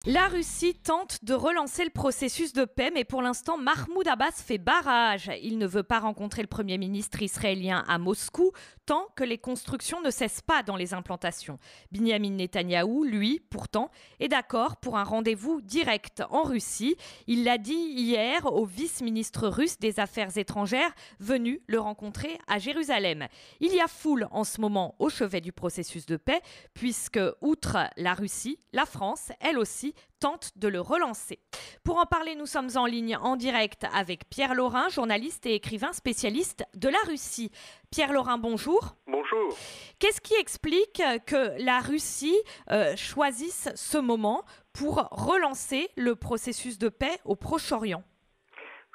La Russie tente de relancer le processus de paix, mais pour l'instant, Mahmoud Abbas fait barrage. Il ne veut pas rencontrer le Premier ministre israélien à Moscou tant que les constructions ne cessent pas dans les implantations. Binyamin Netanyahou, lui, pourtant, est d'accord pour un rendez-vous direct en Russie. Il l'a dit hier au vice-ministre russe des Affaires étrangères venu le rencontrer à Jérusalem. Il y a foule en ce moment au chevet du processus de paix, puisque, outre la Russie, la France, elle aussi, tente de le relancer. Pour en parler, nous sommes en ligne en direct avec Pierre Laurin, journaliste et écrivain spécialiste de la Russie. Pierre Laurin, bonjour. Bonjour. Qu'est-ce qui explique que la Russie choisisse ce moment pour relancer le processus de paix au Proche-Orient ?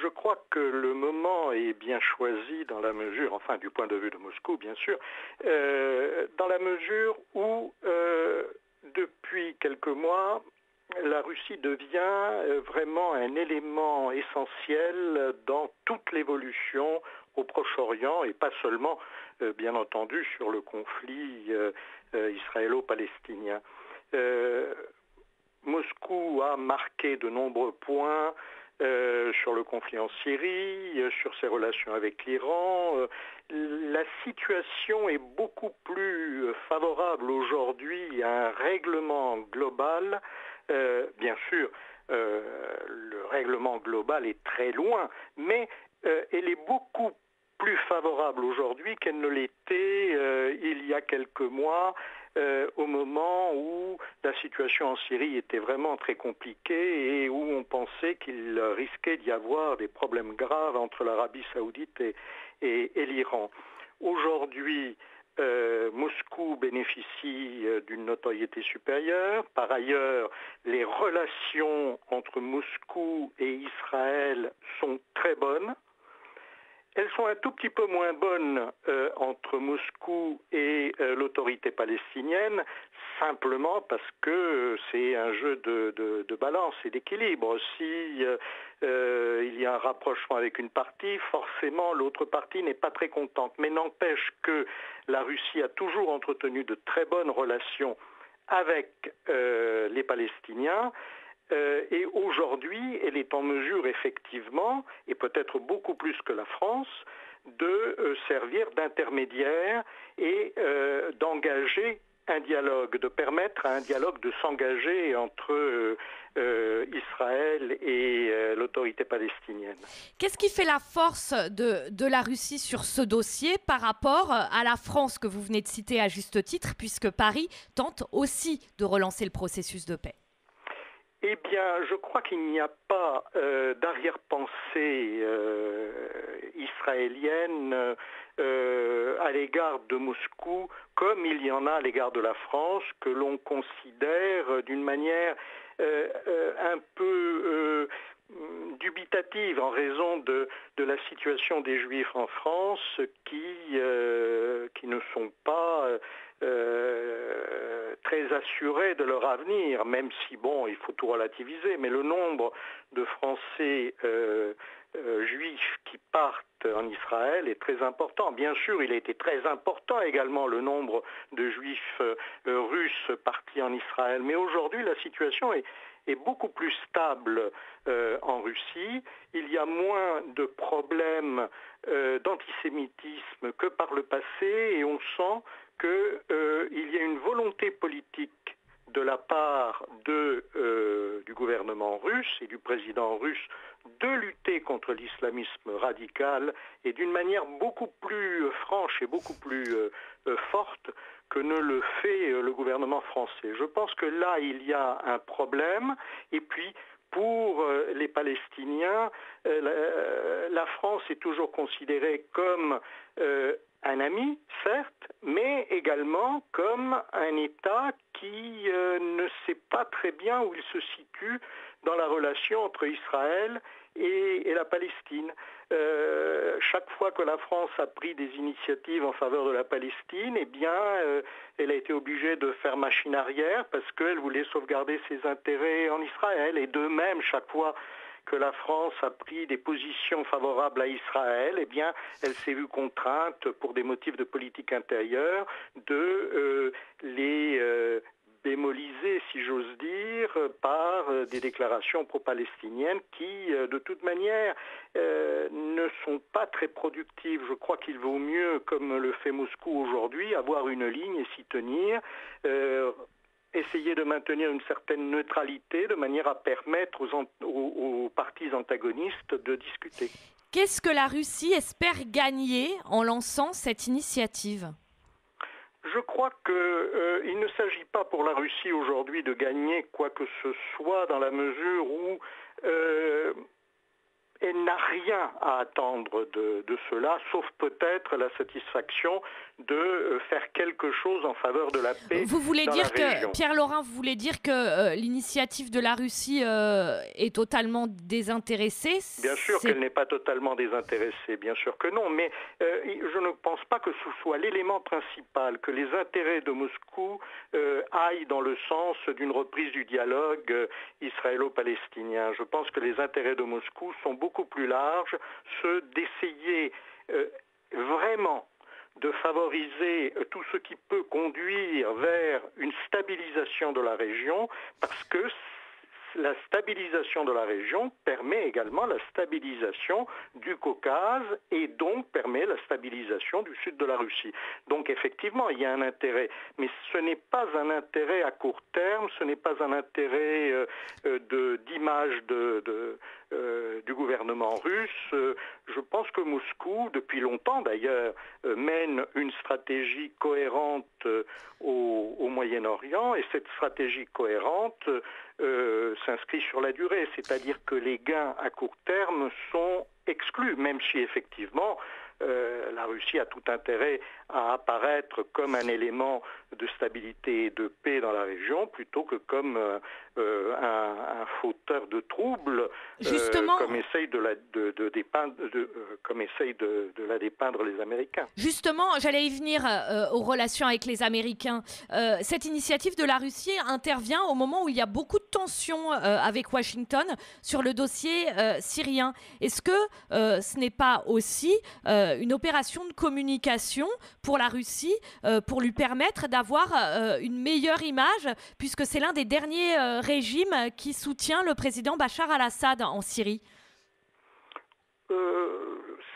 Je crois que le moment est bien choisi dans la mesure, enfin du point de vue de Moscou bien sûr, dans la mesure où depuis quelques mois, la Russie devient vraiment un élément essentiel dans toute l'évolution au Proche-Orient et pas seulement, bien entendu, sur le conflit israélo-palestinien. Moscou a marqué de nombreux points sur le conflit en Syrie, sur ses relations avec l'Iran. La situation est beaucoup plus favorable aujourd'hui à un règlement global. Bien sûr, le règlement global est très loin, mais elle est beaucoup plus favorable aujourd'hui qu'elle ne l'était il y a quelques mois, au moment où la situation en Syrie était vraiment très compliquée et où on pensait qu'il risquait d'y avoir des problèmes graves entre l'Arabie saoudite et l'Iran. Aujourd'hui, Moscou bénéficie d'une notoriété supérieure. Par ailleurs, les relations entre Moscou et Israël sont très bonnes. Elles sont un tout petit peu moins bonnes entre Moscou et l'autorité palestinienne, simplement parce que c'est un jeu de balance et d'équilibre. Si il y a un rapprochement avec une partie, forcément l'autre partie n'est pas très contente. Mais n'empêche que la Russie a toujours entretenu de très bonnes relations avec les Palestiniens. Et aujourd'hui, elle est en mesure effectivement, et peut-être beaucoup plus que la France, de servir d'intermédiaire et d'engager un dialogue, de permettre à un dialogue de s'engager entre Israël et l'autorité palestinienne. Qu'est-ce qui fait la force de la Russie sur ce dossier par rapport à la France que vous venez de citer à juste titre, puisque Paris tente aussi de relancer le processus de paix ? Eh bien, je crois qu'il n'y a pas d'arrière-pensée israélienne à l'égard de Moscou, comme il y en a à l'égard de la France, que l'on considère d'une manière un peu dubitative en raison de la situation des Juifs en France qui ne sont pas très assurés de leur avenir, même si, bon, il faut tout relativiser, mais le nombre de Français juifs qui partent en Israël est très important. Bien sûr, il a été très important également le nombre de juifs russes partis en Israël, mais aujourd'hui la situation est beaucoup plus stable en Russie. Il y a moins de problèmes d'antisémitisme que par le passé et on sent qu'il y a une volonté politique de la part du gouvernement russe et du président russe de lutter contre l'islamisme radical et d'une manière beaucoup plus franche et beaucoup plus forte que ne le fait le gouvernement français. Je pense que là, il y a un problème. Et puis, pour les Palestiniens, la France est toujours considérée comme un ami, certes, mais également comme un État qui ne sait pas très bien où il se situe dans la relation entre Israël et la Palestine. Chaque fois que la France a pris des initiatives en faveur de la Palestine, eh bien, elle a été obligée de faire machine arrière parce qu'elle voulait sauvegarder ses intérêts en Israël. Et de même, chaque fois que la France a pris des positions favorables à Israël, eh bien, elle s'est vue contrainte, pour des motifs de politique intérieure, de les bémolisé, si j'ose dire, par des déclarations pro-palestiniennes qui, de toute manière, ne sont pas très productives. Je crois qu'il vaut mieux, comme le fait Moscou aujourd'hui, avoir une ligne et s'y tenir, essayer de maintenir une certaine neutralité de manière à permettre aux parties antagonistes de discuter. Qu'est-ce que la Russie espère gagner en lançant cette initiative ? Je crois qu'il ne s'agit pas pour la Russie aujourd'hui de gagner quoi que ce soit dans la mesure où elle n'a rien à attendre de cela, sauf peut-être la satisfaction de faire quelque chose en faveur de la paix. Vous voulez dans dire la que, région. Pierre Laurin, vous voulez dire que l'initiative de la Russie est totalement désintéressée ? Bien sûr qu'elle n'est pas totalement désintéressée, bien sûr que non, mais je ne pense pas que ce soit l'élément principal, que les intérêts de Moscou aillent dans le sens d'une reprise du dialogue israélo-palestinien. Je pense que les intérêts de Moscou sont beaucoup plus larges, ceux d'essayer vraiment de favoriser tout ce qui peut conduire vers une stabilisation de la région, parce que la stabilisation de la région permet également la stabilisation du Caucase et donc permet la stabilisation du sud de la Russie. Donc effectivement, il y a un intérêt, mais ce n'est pas un intérêt à court terme, ce n'est pas un intérêt d'image du gouvernement russe. Je pense que Moscou, depuis longtemps d'ailleurs, mène une stratégie cohérente au Moyen-Orient, et cette stratégie cohérente s'inscrit sur la durée, c'est-à-dire que les gains à court terme sont exclus, même si effectivement la Russie a tout intérêt à apparaître comme un élément de stabilité et de paix dans la région, plutôt que comme un fauteur de troubles, comme essayent de la dépeindre les Américains. Justement, j'allais y venir aux relations avec les Américains. Cette initiative de la Russie intervient au moment où il y a beaucoup de tensions avec Washington sur le dossier syrien. Est-ce que ce n'est pas aussi une opération de communication pour la Russie, pour lui permettre d'avoir une meilleure image, puisque c'est l'un des derniers régimes qui soutient le président Bachar al-Assad en Syrie?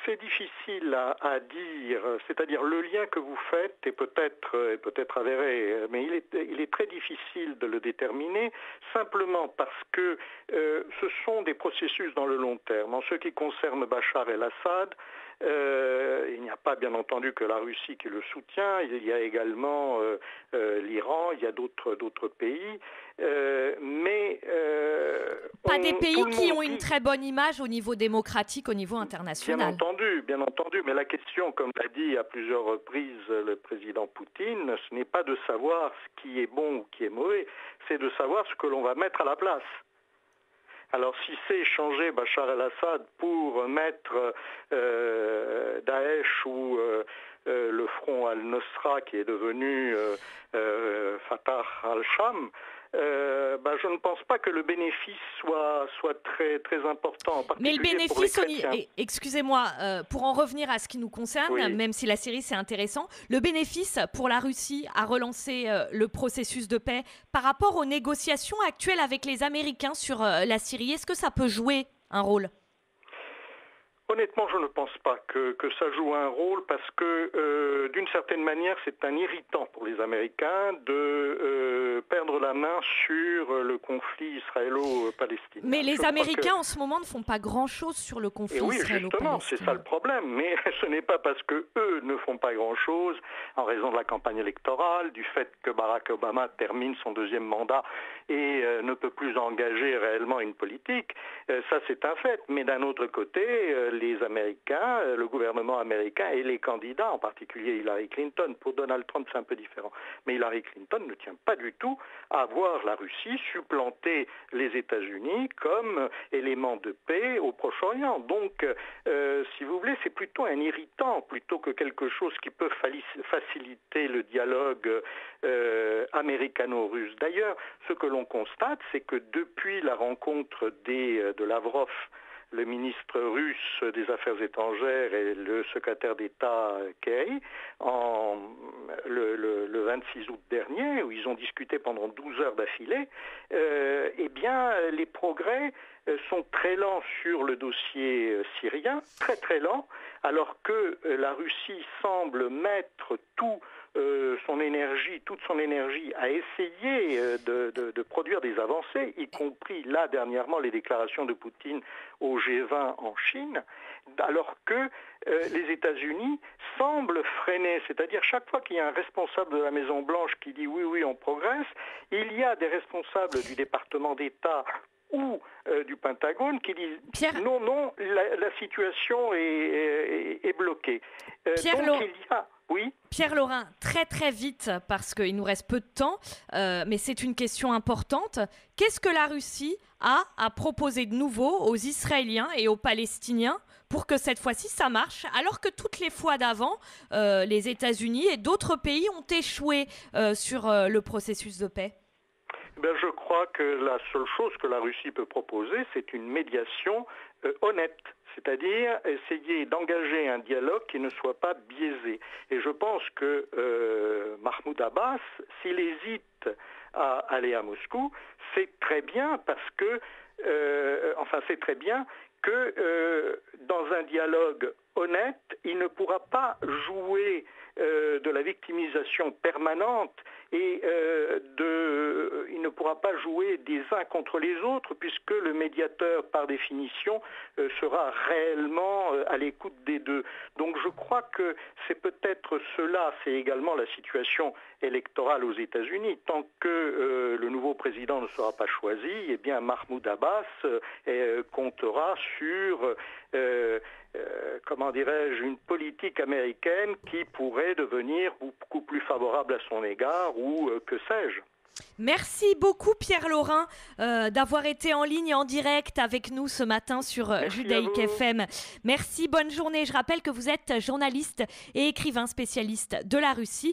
C'est difficile à dire, c'est-à-dire le lien que vous faites est peut-être avéré, mais il est très difficile de le déterminer, simplement parce que ce sont des processus dans le long terme. En ce qui concerne Bachar el-Assad, il n'y a pas bien entendu que la Russie qui le soutient, il y a également l'Iran, il y a d'autres pays, mais... pas des pays qui ont une très bonne image au niveau démocratique, au niveau international. Bien entendu, mais la question, comme l'a dit à plusieurs reprises le président Poutine, ce n'est pas de savoir ce qui est bon ou qui est mauvais, c'est de savoir ce que l'on va mettre à la place. Alors si c'est changer Bachar el-Assad pour mettre Daesh ou le front al-Nusra qui est devenu Fatah al-Sham, je ne pense pas que le bénéfice soit très, très important. Mais le bénéfice, excusez-moi, pour en revenir à ce qui nous concerne, oui, même si la Syrie c'est intéressant, le bénéfice pour la Russie à relancer le processus de paix par rapport aux négociations actuelles avec les Américains sur la Syrie, est-ce que ça peut jouer un rôle ? Honnêtement, je ne pense pas que ça joue un rôle parce que, d'une certaine manière, c'est un irritant pour les Américains de perdre la main sur le conflit israélo-palestinien. Mais les Américains, en ce moment, ne font pas grand-chose sur le conflit israélo-palestinien. Oui, justement, c'est ça le problème. Mais ce n'est pas parce qu'eux ne font pas grand-chose, en raison de la campagne électorale, du fait que Barack Obama termine son deuxième mandat et ne peut plus engager réellement une politique. Ça, c'est un fait. Mais d'un autre côté, les Américains, le gouvernement américain et les candidats, en particulier Hillary Clinton, pour Donald Trump c'est un peu différent, mais Hillary Clinton ne tient pas du tout à voir la Russie supplanter les États-Unis comme élément de paix au Proche-Orient. Donc, si vous voulez, c'est plutôt un irritant plutôt que quelque chose qui peut faciliter le dialogue américano-russe. D'ailleurs, ce que l'on constate, c'est que depuis la rencontre de Lavrov le ministre russe des Affaires étrangères et le secrétaire d'État Kerry le 26 août dernier, où ils ont discuté pendant 12 heures d'affilée, eh bien, les progrès sont très lents sur le dossier syrien, très très lents, alors que la Russie semble mettre toute son énergie à essayer de produire des avancées, y compris là dernièrement les déclarations de Poutine au G20 en Chine, alors que les États-Unis semblent freiner, c'est-à-dire chaque fois qu'il y a un responsable de la Maison-Blanche qui dit oui, on progresse, il y a des responsables du département d'État ou du Pentagone qui disent non, la situation est bloquée. Pierre Laurin, très très vite, parce qu'il nous reste peu de temps, mais c'est une question importante. Qu'est-ce que la Russie a à proposer de nouveau aux Israéliens et aux Palestiniens pour que cette fois-ci ça marche, alors que toutes les fois d'avant, les États-Unis et d'autres pays ont échoué sur le processus de paix? Je crois que la seule chose que la Russie peut proposer, c'est une médiation honnête, c'est-à-dire essayer d'engager un dialogue qui ne soit pas biaisé. Et je pense que Mahmoud Abbas, s'il hésite à aller à Moscou, c'est très bien parce que, c'est très bien que dans un dialogue honnête, il ne pourra pas jouer de la victimisation permanente et il ne pourra pas jouer des uns contre les autres puisque le médiateur, par définition, sera réellement à l'écoute des deux. Donc je crois que c'est peut-être cela, c'est également la situation électorale aux États-Unis. Tant que le nouveau président ne sera pas choisi, eh bien Mahmoud Abbas comptera sur une politique américaine qui pourrait devenir beaucoup plus favorable à son égard ou que sais-je. Merci beaucoup Pierre Laurin d'avoir été en ligne en direct avec nous ce matin sur Judaïk FM. Merci, bonne journée. Je rappelle que vous êtes journaliste et écrivain spécialiste de la Russie.